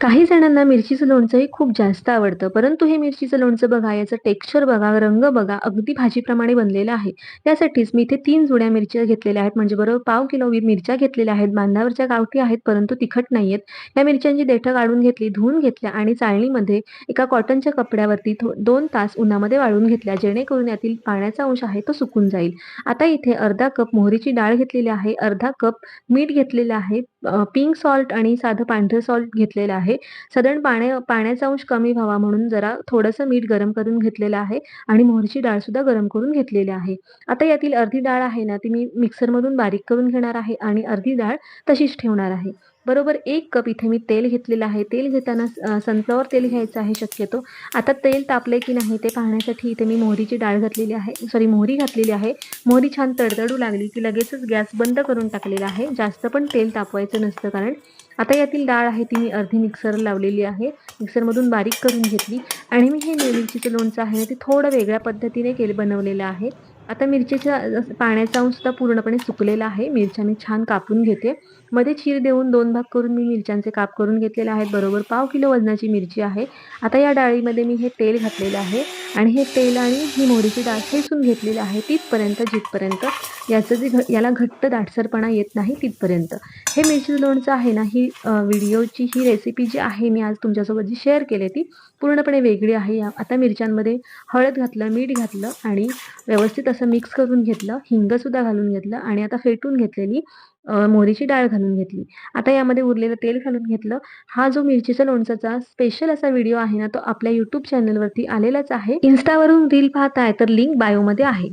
काही जणांना मिरचीचं लोणचंही खूप जास्त आवडतं, परंतु हे मिरचीचं लोणचं बघा, याचं टेक्स्चर बघा, रंग बघा, अगदी भाजीप्रमाणे बनलेलं आहे. त्यासाठीच मी इथे 3 जुड्या मिरच्या घेतलेल्या आहेत, म्हणजे बरोबर पाव किलो मिरच्या घेतलेल्या आहेत. बांधावरच्या गावठी आहेत, परंतु तिखट नाहीयेत. या मिरच्यांची देठं काढून घेतली, धुवून घेतल्या आणि चाळणीमध्ये एका कॉटनच्या कपड्यावरती 2 तास उन्हामध्ये वाळवून घेतल्या, जेणेकरून यातील पाण्याचा अंश आहे तो सुकून जाईल. आता इथे अर्धा कप मोहरीची डाळ घेतलेली आहे, अर्धा कप मीठ घेतलेलं आहे, पिंक सॉल्ट आणि साधं पांढरं सॉल्ट घेतलेलं आहे. साधारण पाण्याचा अंश कमी व्हावा म्हणून जरा थोडंसं मीठ गरम करून घेतलेलं आहे आणि मोहरीची डाळ सुद्धा गरम करून घेतलेली आहे. आता यातील अर्धी डाळ आहे ना, ती मी मिक्सरमधून बारीक करून घेणार आहे आणि अर्धी डाळ तशीच ठेवणार आहे. बरोबर 1 कप इथे मी तेल घेतलेलं आहे. तेल घेताना सनफ्लॉवर तेल घ्यायचं आहे शक्यतो. आता तेल तापले की नाही ते पाहण्यासाठी इथे मी मोहरीची डाळ घातलेली आहे, मोहरी घातलेली आहे. मोहरी छान तडतडू लागली की लगेचच गॅस बंद करून टाकलेला आहे. जास्त पण तेल तापवायचं नसतं, कारण आता यातील डाळ आहे ती मी अर्धी मिक्सरला लावलेली आहे. मिक्सरमधून बारीक करून घेतली आणि मी हे मिरचीचं लोणचं आहे ना, ते थोडं वेगळ्या पद्धतीने बनवलेलं आहे. आता मिरचीच्या पाण्याचा अंश सुद्धा पूर्णपणे सुकलेला आहे. मिरच्या मी छान कापून घेते. मध्ये चीर देऊन 2 भाग करून मी मिरच्यांचे काप करून घेतलेले आहेत. बरोबर पाव किलो वजनाची मिरची आहे. आता या डाळीमध्ये मी हे तेल घातलेलं आहे आणि हे तेल आणि ही मोहरीची डाळ ठेचून घेतलेली आहे तिथपर्यंत, जिथपर्यंत याचं याला घट्ट दाटसरपणा येत नाही तिथपर्यंत. हे मिरचीचं लोणचं आहे ना, ही व्हिडिओची ही रेसिपी जी आहे मी आज तुमच्यासोबत जी शेअर केली ती पूर्णपणे वेगळी आहे. आता मिरच्यांमध्ये हळद घातलं, मीठ घातलं आणि व्यवस्थित असं मिक्स करून घेतलं. हिंगसुद्धा घालून घेतलं आणि आता फेटून घेतलेली मोहरीची डाळ घालून घेतली. आता यामध्ये उरलेलं तेल घालून घेतलं. हा जो मिरचीच्या लोणच्याचा स्पेशल असा व्हिडिओ आहे ना, तो आपल्या YouTube चॅनलवरती आलेलाच आहे. Instaवरून रील पाहताय तर लिंक बायोमध्ये आहे.